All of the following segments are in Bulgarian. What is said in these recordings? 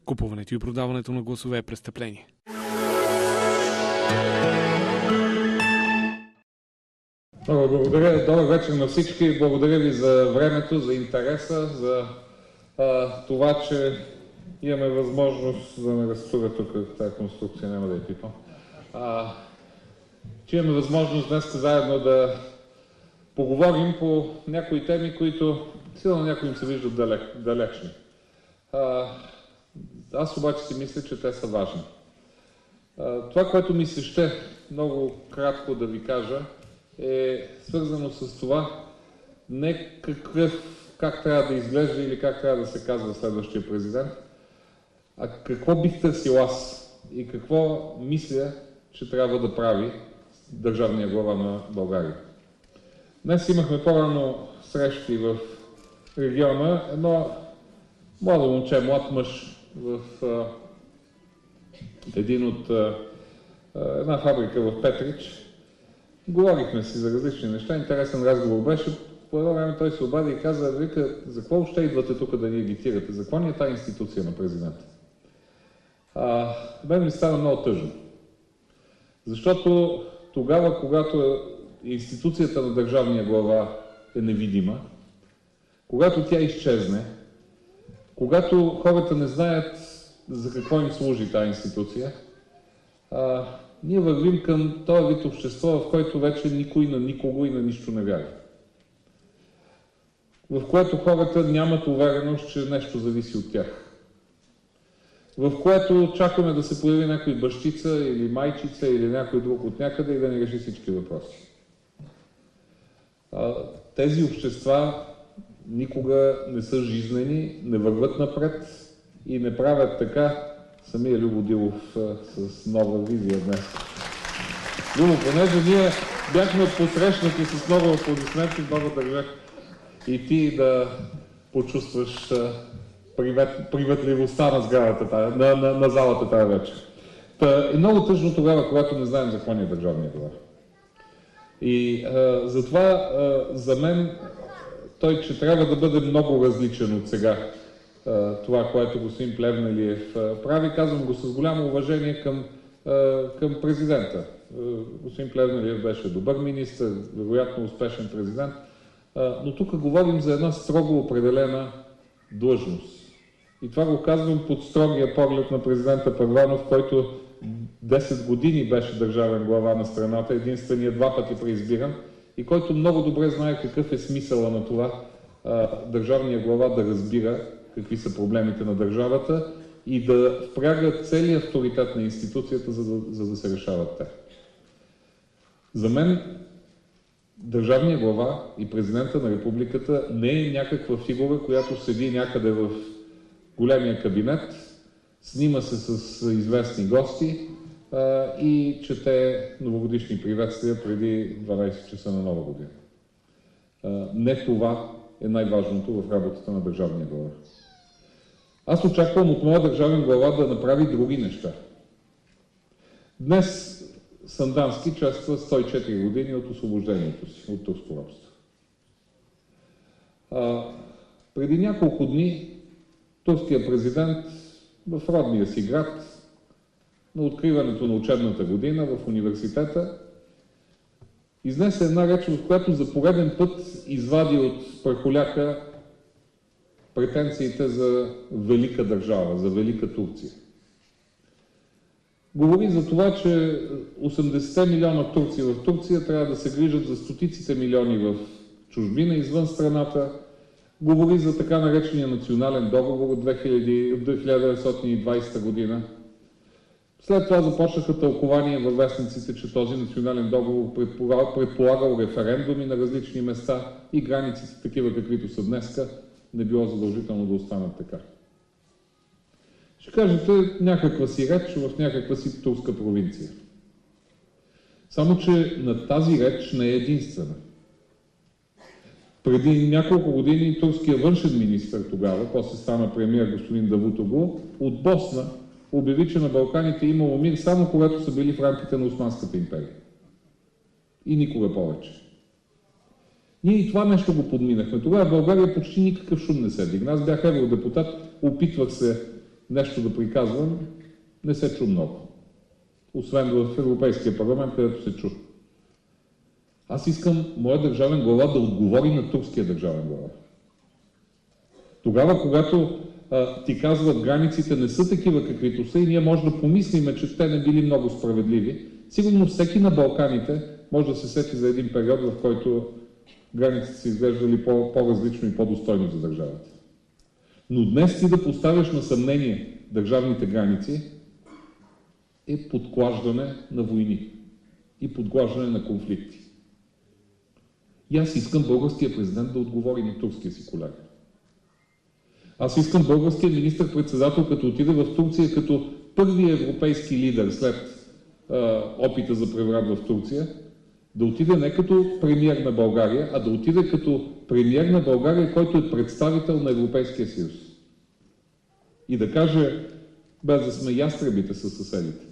Купуването и продаването на гласове е престъпление. Много благодаря. Добър вечер на всички. Благодаря ви за времето, за интереса, за това, че имаме възможност да ме разтура тук тази конструкция, няма да я пипам. Че имаме възможност днес заедно да поговорим по някои теми, които силно някои им се виждат далечни. Аз обаче си мисля, че те са важни. Това, което ми се ще много кратко да ви кажа, е свързано с това не как трябва да изглежда или как трябва да се казва следващия президент, а какво бих търсил аз и какво мисля, че трябва да прави държавния глава на България. Днес имахме по-рано срещи в региона. Едно младо момче, млад мъж в една фабрика в Петрич. Говорихме си за различни неща, интересен разговор беше. По едно време той се обади и каза: вика, за какво още идвате тук да ни агитирате? За какво ни е тази институция на президента? Мен ми става много тъжно. Защото тогава, когато институцията на държавния глава е невидима, когато тя изчезне, когато хората не знаят за какво им служи тази институция, ние вървим към този вид общество, в който вече никой на никого и на нищо не вярва. В което хората нямат увереност, че нещо зависи от тях. В което чакаме да се появи някой бащица или майчица или някой друг от някъде и да ни реши всички въпроси. Тези общества никога не са жизнени, не върват напред и не правят така. Самия Любо Дилов с нова визия днес. Любо, понеже ние бяхме посрещнати с много аплодисменти, много държах и ти да почувстваш приветливостта на сградата, на залата тази вечер. Е много тъжно тогава, когато не знаем за какво ни е държавния глава. И затова за мен той, че трябва да бъде много различен от сега това, което господин Плевнелиев прави. Казвам го с голямо уважение към президента. Господин Плевнелиев беше добър министър, вероятно успешен президент, но тук говорим за една строго определена длъжност. И това го казвам под строгия поглед на президента Първанов, който 10 години беше държавен глава на страната, единствения 2 пъти преизбиран, и който много добре знае какъв е смисъла на това държавния глава да разбира какви са проблемите на държавата и да впряга целият авторитет на институцията, за да се решават те. За мен държавния глава и президента на републиката не е някаква фигура, която седи някъде в големия кабинет, снима се с известни гости и чете новогодишни приветствия преди 12 часа на Нова година. Не това е най-важното в работата на държавния глава. Аз очаквам от моя държавен глава да направи други неща. Днес Сандански чества 104 години от освобождението си от турско робство. Преди няколко дни турският президент в родния си град на откриването на учебната година в университета изнесе една реч, в която за пореден път извади от прахоляка претенциите за велика държава, за велика Турция. Говори за това, че 80 милиона турци в Турция трябва да се грижат за стотиците милиони в чужбина, извън страната. Говори за така наречения национален договор от 1920 година. След това започнаха тълкования във вестниците, че този национален договор предполагал референдуми на различни места и границите, такива каквито са днеска, не било задължително да останат така. Ще кажете някаква си реч в някаква си турска провинция. Само че на тази реч не е единствена. Преди няколко години турския външен министър тогава, после стана премиер господин Давутоглу, от Босна обяви, че на Балканите имало мир само когато са били в рамките на Османската империя. И никога повече. Ние и това нещо го подминахме. Тогава в България почти никакъв шум не се дигна. Аз бях евродепутат, опитвах се нещо да приказвам, не се чу много. Освен в Европейския парламент, където се чу. Аз искам моя държавен глава да отговори на турския държавен глава. Тогава, когато ти казват, границите не са такива каквито са и ние може да помислиме, че те не били много справедливи, сигурно всеки на Балканите може да се сети за един период, в който границите са изглеждали по-различно и по-достойно за държавата. Но днес ти да поставяш на съмнение държавните граници е подклаждане на войни и подклаждане на конфликти. И аз искам българския президент да отговори на турския си колега. Аз искам българския министър-председател, като отиде в Турция, като първи европейски лидер след опита за преврат в Турция, да отиде не като премиер на България, а да отиде като премиер на България, който е представител на Европейския съюз. И да каже, без да сме ястребите със съседите.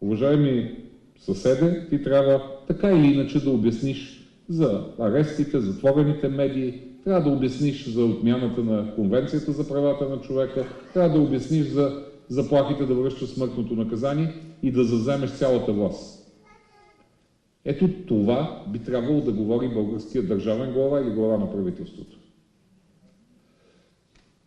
Уважаеми съседи, ти трябва така или иначе да обясниш за арестите, затворените медии, трябва да обясниш за отмяната на Конвенцията за правата на човека, трябва да обясниш за заплахите да връщаш смъртното наказание и да завземеш цялата власт. Ето това би трябвало да говори българския държавен глава или глава на правителството.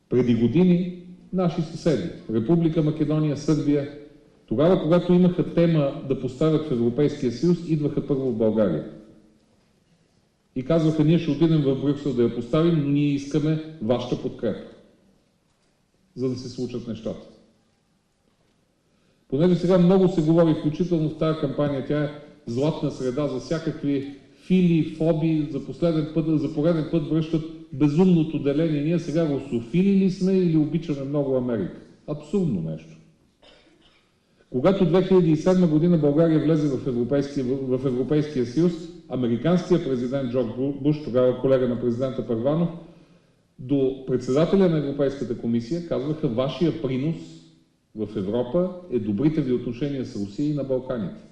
Преди години наши съседи, Република Македония, Сърбия, тогава, когато имаха тема да поставят в Европейския съюз, идваха първо в България. И казваха, ние ще отидем в Брюксел да я поставим, но ние искаме вашата подкрепа, за да се случат нещата. Понеже сега много се говори, включително в тази кампания, тя е златна среда за всякакви фили, фобии, за пореден път връщат безумното деление. Ние сега русофили ли сме или обичаме много Америка? Абсурдно нещо. Когато 2007 година България влезе в Европейския съюз, американският президент Джордж Буш, тогава колега на президента Първанов, до председателя на Европейската комисия казваха, вашия принос в Европа е добрите ви отношения с Русия и на Балканите.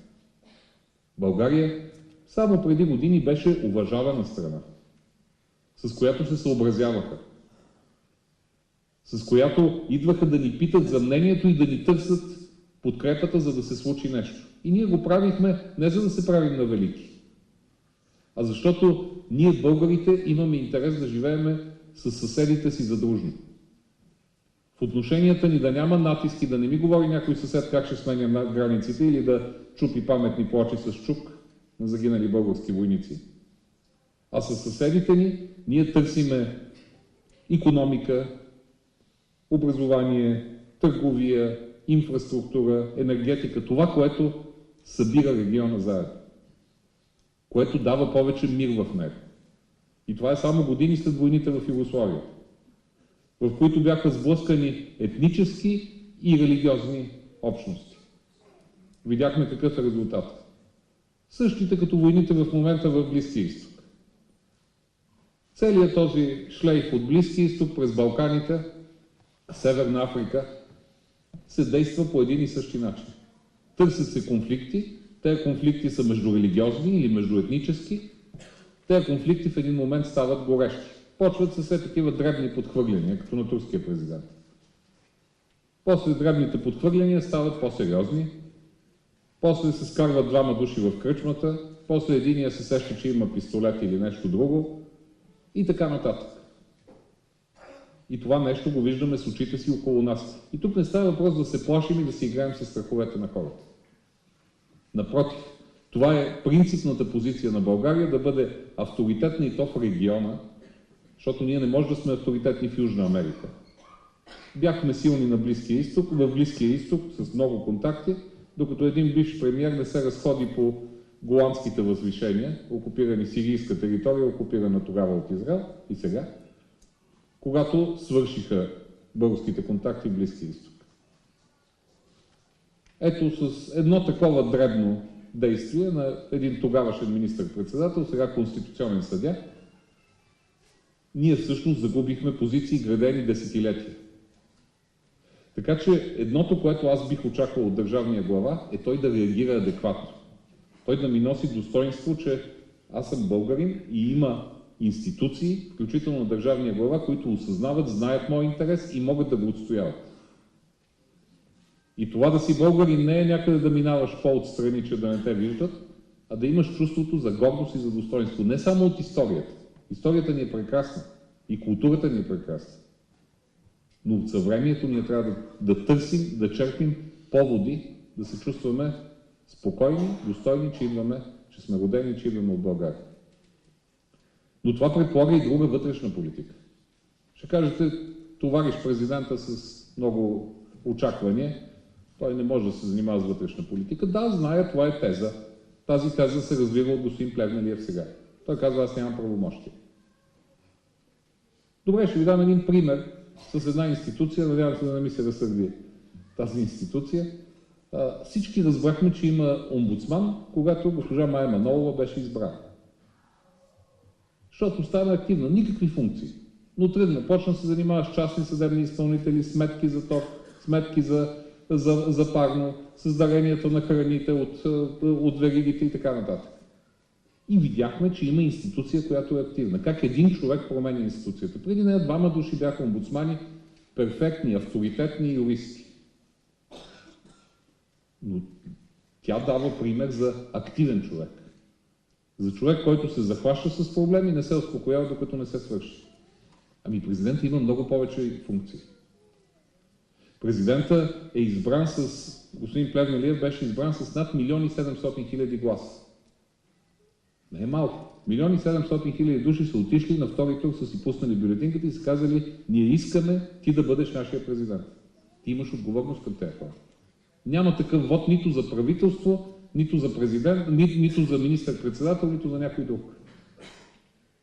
България само преди години беше уважавана страна, с която се съобразяваха, с която идваха да ни питат за мнението и да ни търсят подкрепата, за да се случи нещо. И ние го правихме не за да се правим на велики, а защото ние, българите, имаме интерес да живеем с съседите си задружно. В отношенията ни да няма натиски, да не ми говори някой съсед как ще сменя границите или да чупи паметни плочи с чук на загинали български войници. А със съседите ни ние търсиме икономика, образование, търговия, инфраструктура, енергетика, това, което събира региона заедно, което дава повече мир в него. И това е само години след войните в Югославия, в които бяха сблъскани етнически и религиозни общности. Видяхме какъв е резултат. Същите като войните в момента в Близкия изток. Целият този шлейф от Близкия изток през Балканите, Северна Африка, се действа по един и същи начин. Търсят се конфликти, тези конфликти са междурелигиозни или междуетнически, тези конфликти в един момент стават горещи. Почват със все такива дребни подхвърляния, като на турския президент. После дребните подхвърляния стават по-сериозни, после се скарват двама души в кръчмата, после единия се сеща, че има пистолет или нещо друго и така нататък. И това нещо го виждаме с очите си около нас. И тук не става въпрос да се плашим и да си играем с страховете на хората. Напротив, това е принципната позиция на България да бъде авторитетна и то в региона, защото ние не можем да сме авторитетни в Южна Америка. Бяхме силни на Близкия изток, в Близкия изток с много контакти, докато един бивш премиер не се разходи по голандските възвишения, окупирани сирийска територия, окупирана тогава от Израел и сега, когато свършиха българските контакти в Близкия изток. Ето с едно такова дребно действие на един тогавашен министър-председател, сега конституционен съдия, ние всъщност загубихме позиции градени десетилетия. Така че едното, което аз бих очаквал от държавния глава, е той да реагира адекватно. Той да ми носи достоинство, че аз съм българин и има институции, включително на държавния глава, които осъзнават, знаят моя интерес и могат да го отстояват. И това да си българин не е някъде да минаваш по-отстрани, че да не те виждат, а да имаш чувството за гордост и за достоинство. Не само от историята. Историята ни е прекрасна. И културата ни е прекрасна. Но от съвремието ние трябва да търсим, да черпим поводи, да се чувстваме спокойни, достойни, че сме родени, че идваме от България. Но това предполага и друга вътрешна политика. Ще кажете, товариш президента с много очаквания, той не може да се занимава с вътрешна политика. Да, зная, това е теза. Тази теза се развива от господин Плевнелиев сега. Той казва, аз нямам правомощия. Добре, ще ви дам един пример с една институция, надявам се да не ми се разсърди тази институция. Всички разбрахме, че има омбудсман, когато госпожа Мая Манолова беше избрана. Защото стана активна, никакви функции. Но тръгна, почна да се занимава с частни съдебни изпълнители, сметки за ток, сметки за парно, с дарението на храните от веригите и така нататък. И видяхме, че има институция, която е активна. Как един човек променя институцията. Преди нея двама души бяха омбудсмани, перфектни, авторитетни юристи. Но тя дава пример за активен човек. За човек, който се захваща с проблеми и не се успокоява, докато не се свърши. Ами президентът има много повече функции. Президентът е избран господин Плевнелиев беше избран с над 1 700 000 гласа. Не е малко. 1 700 000 души са отишли на втори тур, са си пуснали бюлетинката и са казали, ние искаме ти да бъдеш нашия президент. Ти имаш отговорност към тези хора. Няма такъв вод нито за правителство, нито за президент, нито за министър-председател, нито за някой друг.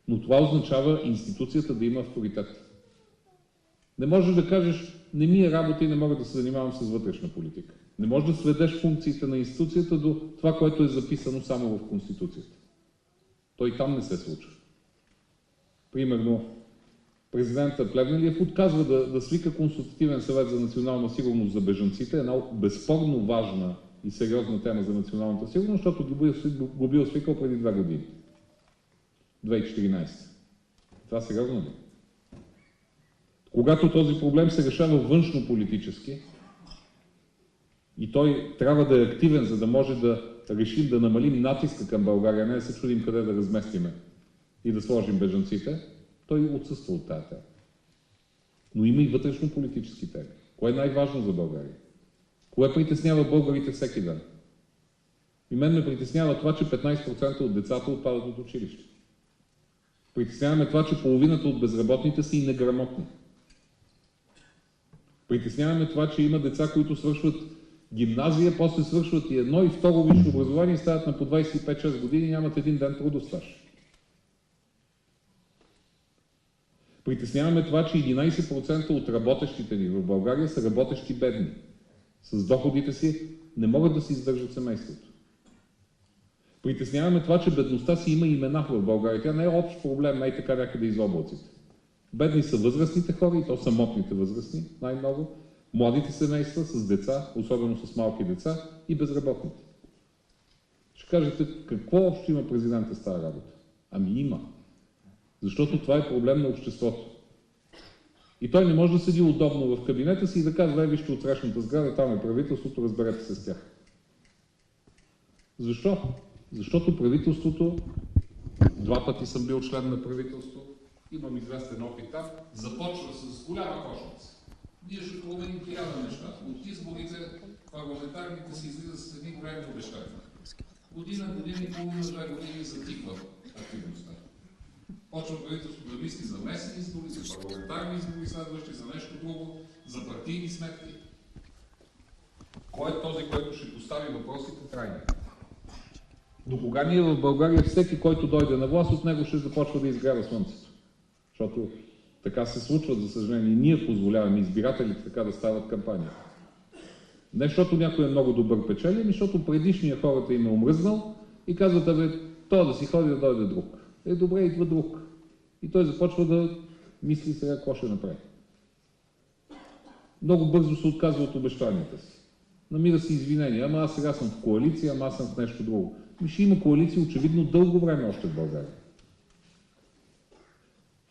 Но това означава институцията да има авторитет. Не можеш да кажеш, не ми е работа и не мога да се занимавам с вътрешна политика. Не можеш да сведеш функциите на институцията до това, което е записано само в Конституцията. Той там не се случва. Примерно, президентът Плевнелиев отказва да свика Консултативен съвет за национална сигурност за бежанците, една безспорно важна и сериозна тема за националната сигурност, защото го бил свикал преди 2 години. 2014. Това сериозно ли? Когато този проблем се решава външно-политически и той трябва да е активен, за да може да решим да намалим натиска към България, не да се чудим къде да разместиме и да сложим бежанците, той отсъства от тази тема. Но има и вътрешно-политически теми. Кое е най-важно за България? Кое притеснява българите всеки ден? И мен ме притеснява това, че 15% от децата отпадат от училище. Притесняваме това, че половината от безработните са и неграмотни. Притесняваме това, че има деца, които свършват гимназия, после свършват и едно и второ висше образование и стават на по 25-6 години и нямат един ден трудов стаж. Притесняваме това, че 11% от работещите ни в България са работещи бедни. С доходите си не могат да си издържат семейството. Притесняваме това, че бедността си има имена в България. Тя не е общ проблем, не е така някъде из облаците. Бедни са възрастните хора и то самотните възрастни, най-много. Младите семейства с деца, особено с малки деца и безработните. Ще кажете, какво общо има президента с тази работа? Ами има. Защото това е проблем на обществото. И той не може да седи удобно в кабинета си и да казва, вижте от срещната сграда, там е правителството, разберете се с тях. Защо? Защото правителството, 2 пъти съм бил член на правителство, имам известен опит там, започва с голяма кошница. Ние ще променим 1000 неща. От изборите парламентарните се излизат с едни големи обещания. Година и половина, 2 години затихва активността. Почва правителството да мисли за местни избори, за парламентарни избори, следващи за нещо друго, за партийни сметки. Кой е този, който ще постави въпросите трайни? До кога ние в България всеки, който дойде на власт, от него ще започва да изгрява слънцето? Защото така се случва, за съжаление, и ние позволяваме избирателите така да стават кампания. Не защото някой е много добър печели, ами защото предишния хората им е омръзнал и казват, той да си ходи да дойде друг. Добре, идва друг. И той започва да мисли сега какво ще направи. Много бързо се отказва от обещанията си. Намира си извинения, ама аз сега съм в коалиция, ама аз съм в нещо друго. Ще има коалиция очевидно дълго време още в България.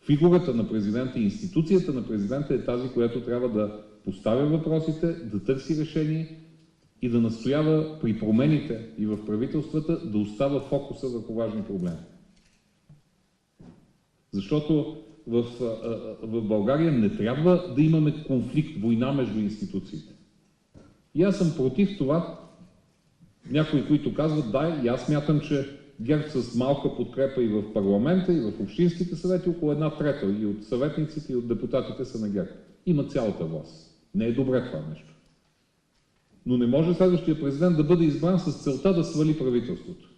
В фигурата на президента и институцията на президента е тази, която трябва да поставя въпросите, да търси решение и да настоява при промените и в правителствата да остава фокуса върху важни проблеми. Защото в България не трябва да имаме конфликт, война между институциите. И аз съм против това. Някои, които казват, да, и аз смятам, че ГЕРБ с малка подкрепа и в парламента, и в общинските съвети, около 1/3 и от съветниците, и от депутатите са на ГЕРБ. Има цялата власт. Не е добре това нещо. Но не може следващия президент да бъде избран с целта да свали правителството.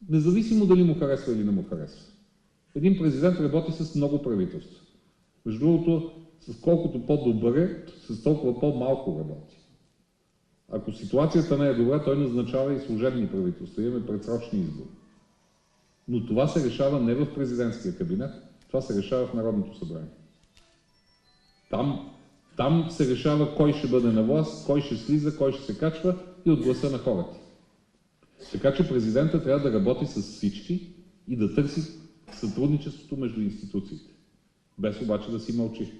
Независимо дали му харесва или не му харесва. Един президент работи с много правителства. Между другото, с колкото по-добър е, с толкова по-малко работи. Ако ситуацията не е добра, той назначава и служебни правителства. Имаме предсрочни избори. Но това се решава не в президентския кабинет, това се решава в Народното събрание. Там се решава кой ще бъде на власт, кой ще слиза, кой ще се качва и от гласа на хората. Така че президента трябва да работи с всички и да търси сътрудничеството между институциите. Без обаче да си мълчи.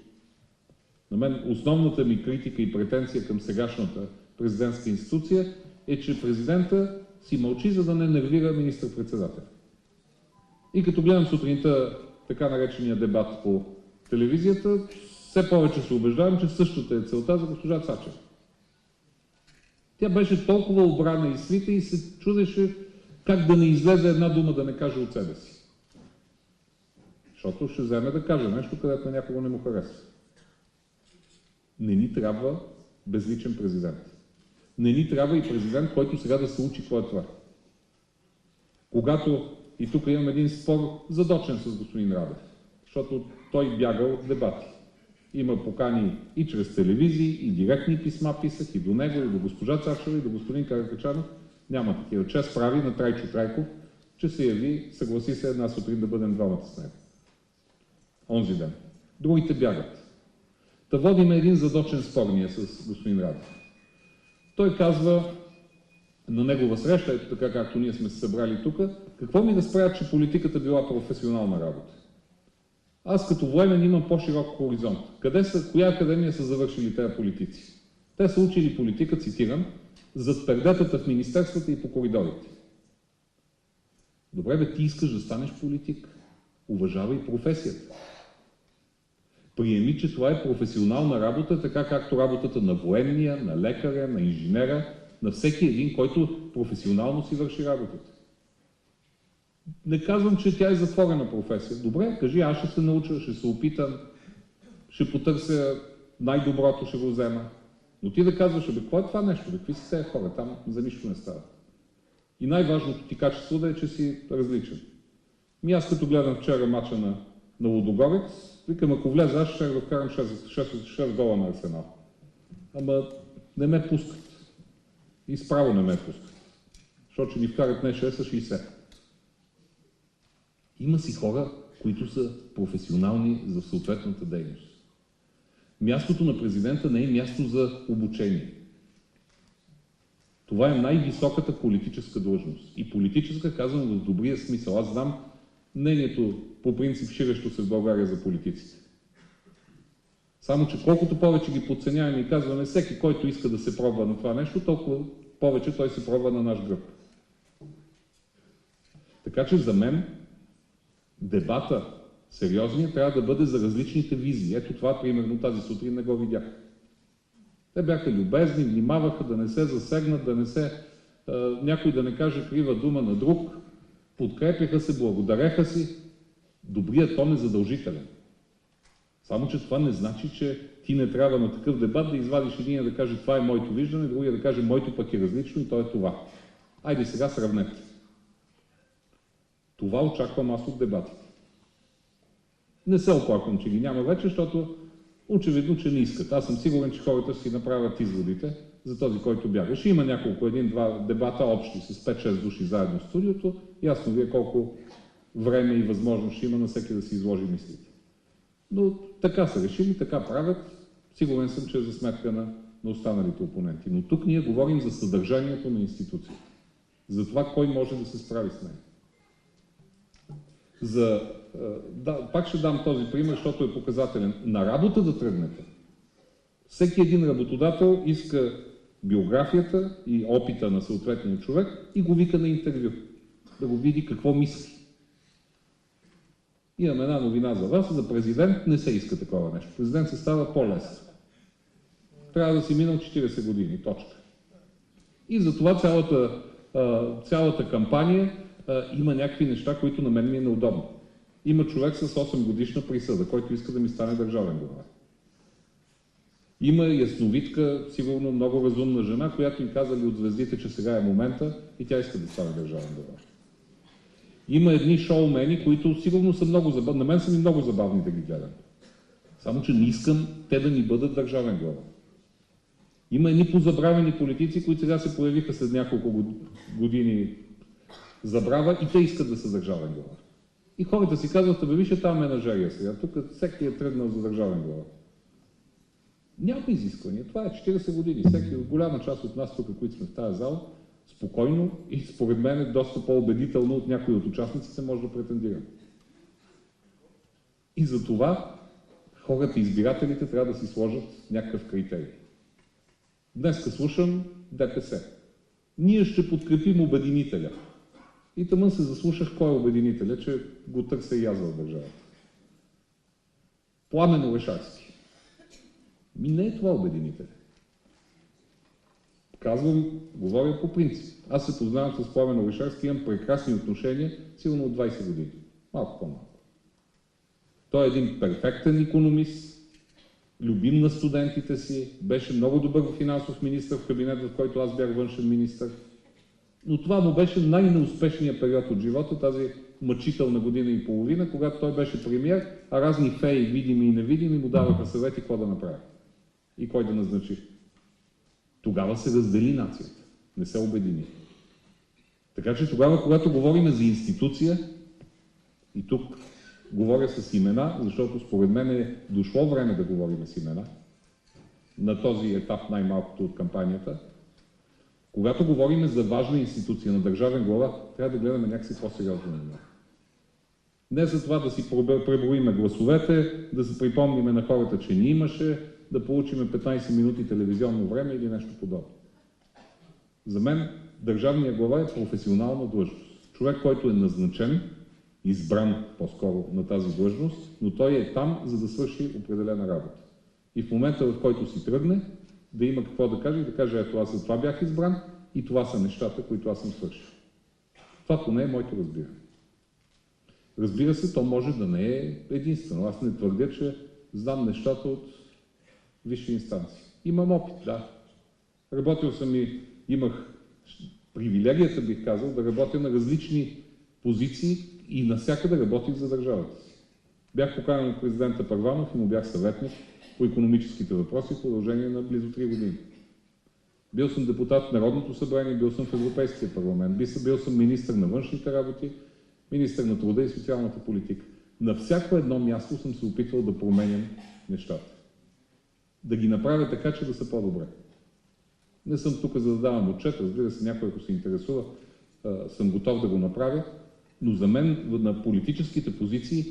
На мен основната ми критика и претенция към сегашната президентска институция е, че президента си мълчи, за да не нервира министър-председател. И като гледам сутринта така наречения дебат по телевизията, все повече се убеждавам, че същата е целта за госпожа Цачева. Тя беше толкова обрана и свита и се чудеше как да не излезе една дума да не каже от себе си. Защото ще вземе да каже нещо, където на някого не му харесва. Не ни трябва безличен президент. Не ни трябва и президент, който сега да се учи какво е това. Когато, и тук имам един спор задочен с господин Радев, защото той бяга от дебати. Има покани и чрез телевизии, и директни писма писах и до него, и до госпожа Цачева, и до господин Каракачанов. Няма такива. Чест прави на Трайчо Трайков, че се яви, съгласи се една сутрин да бъдем двамата с него. Онзи ден. Другите бягат. Та водим един задочен спор ние с господин Радев. Той казва на негова среща, ето така както ние сме се събрали тук, какво ми да справят, че политиката била професионална работа? Аз като военен имам по-широк хоризонт. Коя академия са завършили тези политици? Те са учили политика, цитирам, зад пердетата в министерствата и по коридорите. Добре, бе, ти искаш да станеш политик. Уважавай професията. Приеми, че това е професионална работа, така както работата на военния, на лекаря, на инженера, на всеки един, който професионално си върши работата. Не казвам, че тя е затворена професия. Добре, кажи, аз ще се науча, ще се опитам, ще потърся най-доброто, ще го взема. Но ти да казваш, бе, какво е това нещо? Бе, какви са тези хора? Там за нищо не става. И най-важното ти качество да е, че си различен. Аз като гледам вчера мача на Лудогорец, викам, ако влезе, аз ще да вкарам 6 гола на Арсенал. Ама не ме пускат. И справо не ме пускат. Защото ще ни вкарат не 6, а 60. Има си хора, които са професионални за съответната дейност. Мястото на президента не е място за обучение. Това е най-високата политическа длъжност. И политическа казвам в добрия смисъл. Аз знам мнението по принцип ширещо се в България за политиците. Само, че колкото повече ги подценяваме и казваме всеки, който иска да се пробва на това нещо, толкова повече той се пробва на наш гръб. Така че за мен дебата, сериозният, трябва да бъде за различните визии. Ето това, примерно, тази сутрин не го видях. Те бяха любезни, внимаваха да не се засегнат, някой да не каже крива дума на друг, подкрепяха се, благодареха си. Добрият тон е задължителен. Само, че това не значи, че ти не трябва на такъв дебат да извадиш един да каже това е моето виждане, другия да каже моето пък е различно и то е това. Айде сега сравнете. Това очаквам аз от дебатите. Не се оплаквам, че ги няма вече, защото очевидно, че не искат. Аз съм сигурен, че хората си направят изводите за този, който бяга. Ще има няколко, един-два дебата общи с 5-6 души заедно в студиото. Ясно ви е колко време и възможност ще има на всеки да си изложи мислите. Но така са решили, така правят. Сигурен съм, че е за сметка на останалите опоненти. Но тук ние говорим за съдържанието на институцията. За това кой може да се справи с нея. Пак ще дам този пример, защото е показателен. На работа да тръгнете. Всеки един работодател иска биографията и опита на съответния човек и го вика на интервю. Да го види какво мисли. Имам една новина за вас. За президент не се иска такова нещо. Президент се става по-лесно. Трябва да си минал 40 години. Точка. И затова цялата кампания има някакви неща, които на мен ми е неудобно. Има човек с 8 годишна присъда, който иска да ми стане държавен глава. Има ясновидка, сигурно много разумна жена, която им казали от звездите, че сега е момента и тя иска да стане държавен глава. Има едни шоумени, които сигурно са много забавни. На мен са ми много забавни да ги гледам. Само, че не искам те да ни бъдат държавен глава. Има едни позабравени политици, които сега се появиха след няколко години забрава и те искат да са държавен глава. И хората си казват, бе, виж, там менажерия сега. Тук всеки е тръгнал за държавен глава. Няма изисквания. Това е 40 години. Всеки, голяма част от нас тук, които сме в тази зала, спокойно и според мен е доста по-убедително от някои от участниците може да претендирам. И за това хората, избирателите, трябва да си сложат някакъв критерий. Днеска слушам ДПС. Ние ще подкрепим обединителя. И тъмън се заслушах кой е обединителя, че го търся и аз в държавата. Пламен Орешарски. Не е това обединителя. Казвам, говоря по принцип. Аз се познавам с Пламен Орешарски, имам прекрасни отношения, сигурно от 20 години. Малко по-малко. Той е един перфектен икономист, любим на студентите си, беше много добър финансов министър в кабинет, в който аз бях външен министър. Но това му беше най-неуспешният период от живота, тази мъчителна година и половина, когато той беше премиер, а разни феи, видими и невидими, му даваха съвети какво да направи и кой да назначи. Тогава се раздели нацията, не се обедини. Така че тогава, когато говорим за институция, и тук говоря с имена, защото според мен е дошло време да говорим с имена, на този етап най-малкото от кампанията, когато говорим за важна институция на държавен глава, трябва да гледаме някакси по-сериозно на това. Не за това да си преброиме гласовете, да се припомниме на хората, че ни имаше, да получиме 15 минути телевизионно време или нещо подобно. За мен държавният глава е професионална длъжност. Човек, който е назначен, избран по-скоро на тази длъжност, но той е там, за да свърши определена работа. И в момента, в който си тръгне, да има какво да каже и да каже, ето аз за това бях избран и това са нещата, които аз съм свършил. Това поне е моето разбиране. Разбира се, то може да не е единствено. Аз не твърдя, че знам нещата от висши инстанции. Имам опит, да. Работил съм и имах привилегията, бих казал, да работя на различни позиции и навсякъде работих за държавата си. Бях поканен от президента Първанов и му бях съветник по икономическите въпроси в продължение на близо 3 години. Бил съм депутат в Народното събрание, бил съм в Европейския парламент, бил съм министър на външните работи, министър на труда и социалната политика. На всяко едно място съм се опитвал да променям нещата. Да ги направя така, че да са по-добре. Не съм тук за да давам отчет, разбира се, някой, ако се интересува, съм готов да го направя, но за мен на политическите позиции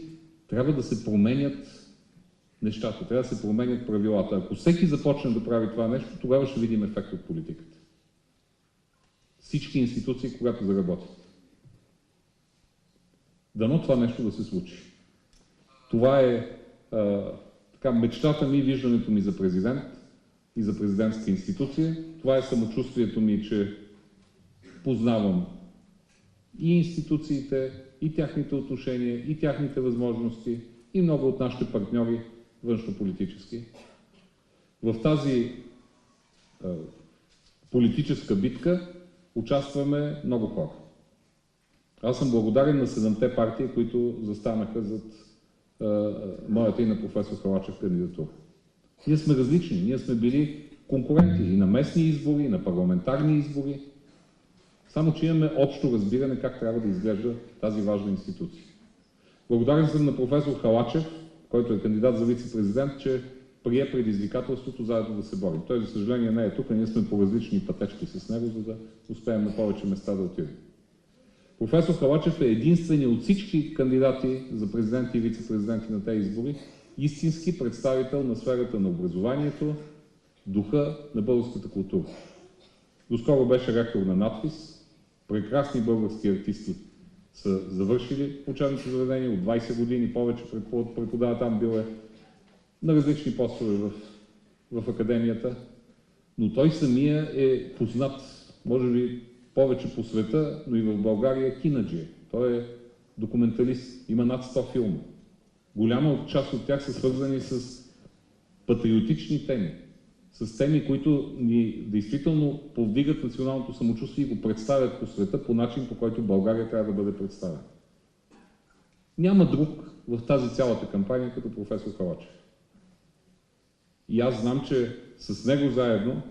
трябва да се променят нещата, трябва да се променят правилата. Ако всеки започне да прави това нещо, тогава ще видим ефект от политиката. Всички институции, когато заработят. Дано това нещо да се случи. Това е мечтата ми, виждането ми за президент и за президентска институция. Това е самочувствието ми, че познавам и институциите, и тяхните отношения, и тяхните възможности, и много от нашите партньори външнополитически. В тази политическа битка участваме много хора. Аз съм благодарен на 7-те партии, които застанаха зад моята и на професор Халачев кандидатура. Ние сме различни, ние сме били конкуренти и на местни избори, и на парламентарни избори, само че имаме общо разбиране как трябва да изглежда тази важна институция. Благодарен съм на професор Халачев, който е кандидат за вице-президент, че прие предизвикателството заедно да се борим. Той, за съжаление, не е тук, ние сме по различни пътечки с него, за да успеем на повече места да отидем. Професор Халачев е единственият от всички кандидати за президенти и вице-президенти на тези избори, истински представител на сферата на образованието, духа на българската култура. Доскоро беше ректор на надпис, прекрасни български артисти са завършили учебните заведения, от 20 години повече преподава там, бил е на различни постове в академията, но той самия е познат, може би повече по света, но и в България кинаджия. Той е документалист, има над 100 филма. Голяма част от тях са свързани с патриотични теми, с теми, които ни действително повдигат националното самочувствие и го представят по света по начин, по който България трябва да бъде представена. Няма друг в тази цялата кампания като професор Халачев. И аз знам, че с него заедно,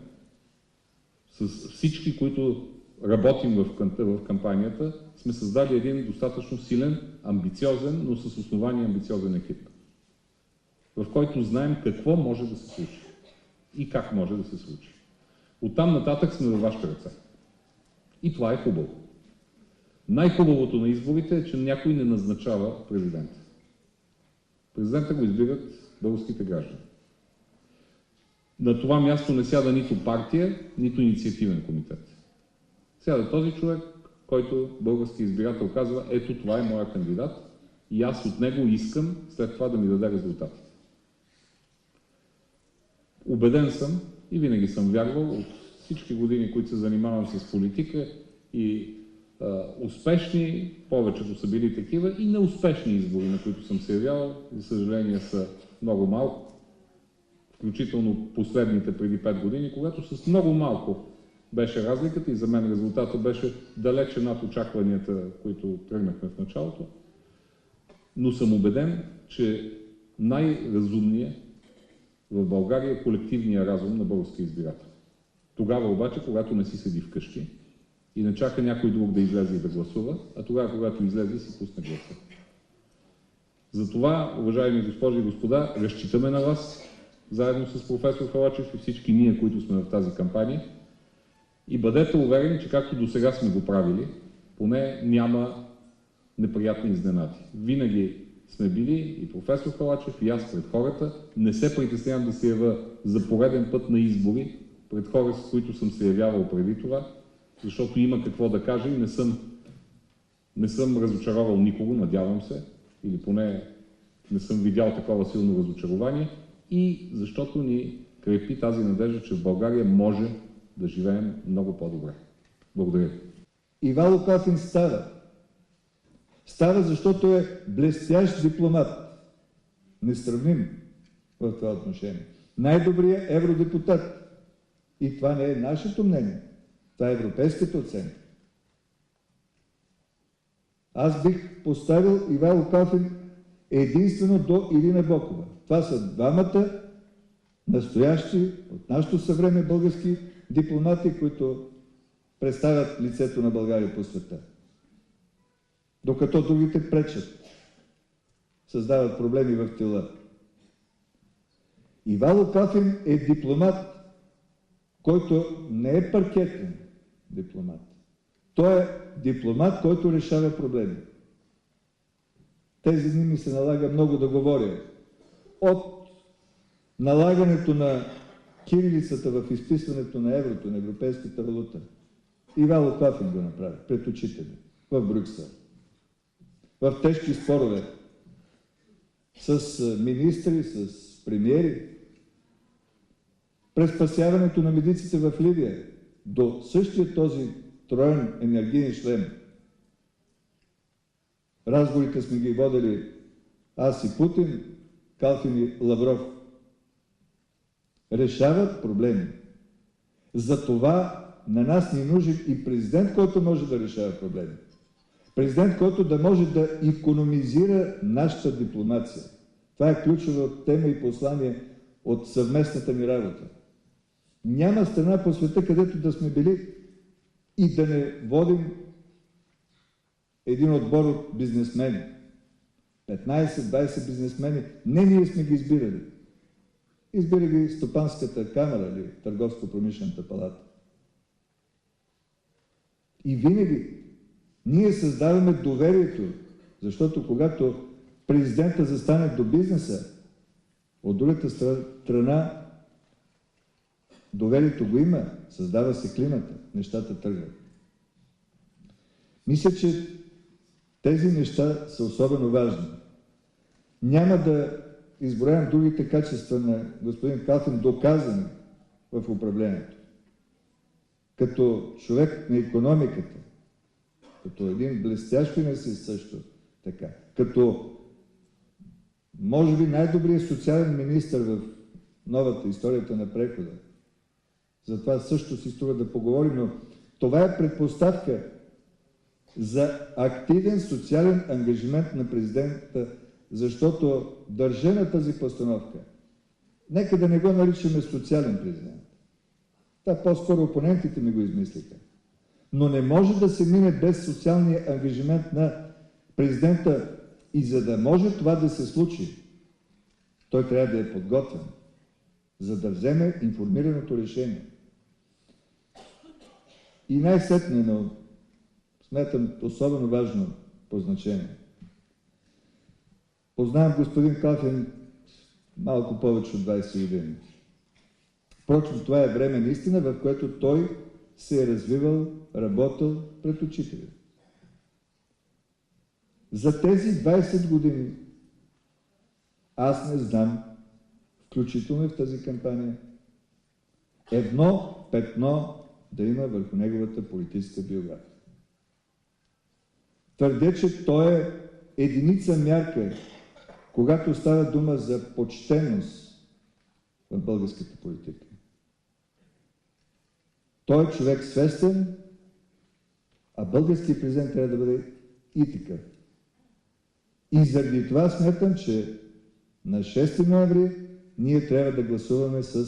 с всички, които работим в кампанията, сме създали един достатъчно силен, амбициозен, но с основание амбициозен екип, в който знаем какво може да се случи и как може да се случи. Оттам нататък сме във вашите ръце. И това е хубаво. Най-хубавото на изборите е, че някой не назначава президента. Президента го избират българските граждани. На това място не сяда нито партия, нито инициативен комитет. Сяда този човек, който български избирател казва, ето това е моя кандидат и аз от него искам след това да ми даде резултатите. Убеден съм и винаги съм вярвал от всички години, които се занимавам с политика и успешни, повечето са били такива, и неуспешни избори, на които съм се явявал, за съжаление са много малко, включително последните преди 5 години, когато с много малко беше разликата и за мен резултатът беше далече над очакванията, които тръгнахме в началото. Но съм убеден, че най-разумният в България е колективния разум на българския избирател. Тогава обаче, когато не си седи вкъщи и не чака някой друг да излезе и да гласува, а тогава, когато излезе, си пусне гласа. Затова, уважаеми госпожи и господа, разчитаме на вас, заедно с професор Халачев и всички ние, които сме в тази кампания. И бъдете уверени, че както до сега сме го правили, поне няма неприятни изненади. Винаги сме били и професор Халачев, и аз пред хората. Не се притеснявам да се ява за пореден път на избори пред хора, с които съм се явявал преди това, защото има какво да кажа и не съм разочаровал никого, надявам се, или поне не съм видял такова силно разочарование, и защото ни крепи тази надежда, че в България може да живеем много по-добре. Благодаря ви. Ивайло Калфин става. Става, защото е блестящ дипломат. Несравним в това отношение. Най-добрият евродепутат. И това не е нашето мнение. Това е европейската оценка. Аз бих поставил Ивайло Калфин единствено до Ирина Бокова. Това са двамата настоящи от нашето съвреме български дипломати, които представят лицето на България по света. Докато другите пречат, създават проблеми в тила. Ивайло Калфин е дипломат, който не е паркетен дипломат. Той е дипломат, който решава проблеми. Тези дни ми се налага много да говоря. От налагането на кирилицата в изписването на еврото, на европейската валута. Ивайло Калфин го направи пред очите ми в Брюксел. В тежки спорове с министри, с премиери. През спасяването на медиците в Ливия до същия този троен енергиен шлем. Разговорите сме ги водили аз и Путин, Калфин и Лавров. Решават проблеми. Затова на нас ни е нужен и президент, който може да решава проблеми. Президент, който да може да икономизира нашата дипломация. Това е ключова тема и послание от съвместната ни работа. Няма страна по света, където да сме били и да не водим един отбор от бизнесмени. 15-20 бизнесмени. Не ние сме ги избирали. Избира ги Стопанската камара или Търговско-промишлената палата. И винаги Ние създаваме доверието, защото когато президента застане до бизнеса, от другата страна доверието го има, създава се климата, нещата тръгват. Мисля, че тези неща са особено важни. Няма да изброявам другите качества на господин Калфин, доказани в управлението. Като човек на икономиката, като един блестящ финансист също така, като може би най-добрият социален министър в новата историята на прехода. Затова също си струва да поговорим, но това е предпоставка за активен социален ангажимент на президента, защото държа на тази постановка. Нека да не го наричаме социален президент. Това по-скоро опонентите ми го измислиха. Но не може да се мине без социалния ангажимент на президента. И за да може това да се случи, той трябва да е подготвен, за да вземе информираното решение. И най-сетне, но смятам особено важно по значение. Познавам господин Калфин малко повече от 20 години. Впрочем, това е време наистина, в което той се е развивал, работил пред учители. За тези 20 години аз не знам, включително и в тази кампания, едно петно да има върху неговата политическа биография. Твърдя, че той е единица мярка, когато става дума за почтеност в българската политика. Той е човек свестен, а българският президент трябва да бъде и такъв. И заради това смятам, че на 6 ноември ние трябва да гласуваме с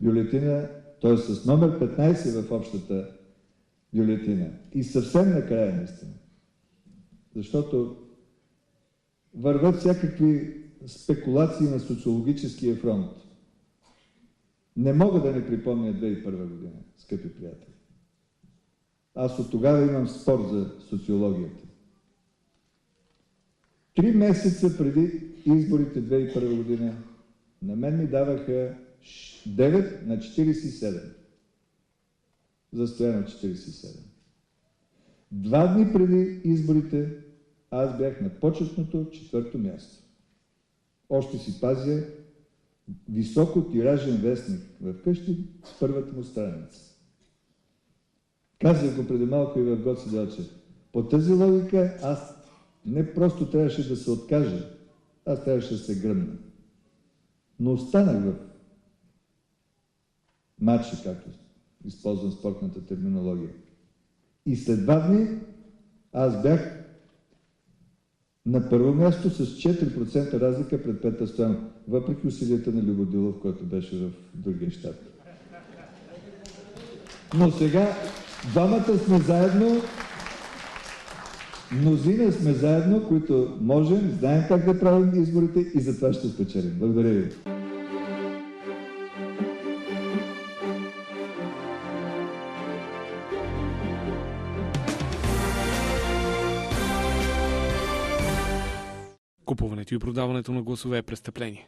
бюлетина, т.е. с номер 15 в общата бюлетина. И съвсем накрая наистина. Защото върват всякакви спекулации на социологическия фронт. Не мога да не припомня 2001 година, скъпи приятели. Аз от тогава имам спор за социологията. 3 месеца преди изборите 2001 година на мен ми даваха 9 на 47. Застояно 47. 2 дни преди изборите аз бях на почетното 4-то място. Още си пазя високо тиражен вестник в къщи с първата му страница. Казах го преди малко и в Гоце Делчев. По тази логика аз не просто трябваше да се откажа, аз трябваше да се гръмна. Но останах в матча, както използвам спортната терминология. И след 2 дни аз бях на първо място с 4% разлика пред Петър Стоянов, въпреки усилията на Любо Дилов, който беше в другия щат. Но сега двамата сме заедно, мнозина сме заедно, които можем, знаем как да правим изборите и затова ще спечелим. Благодаря ви. Купуването и продаването на гласове е престъпление.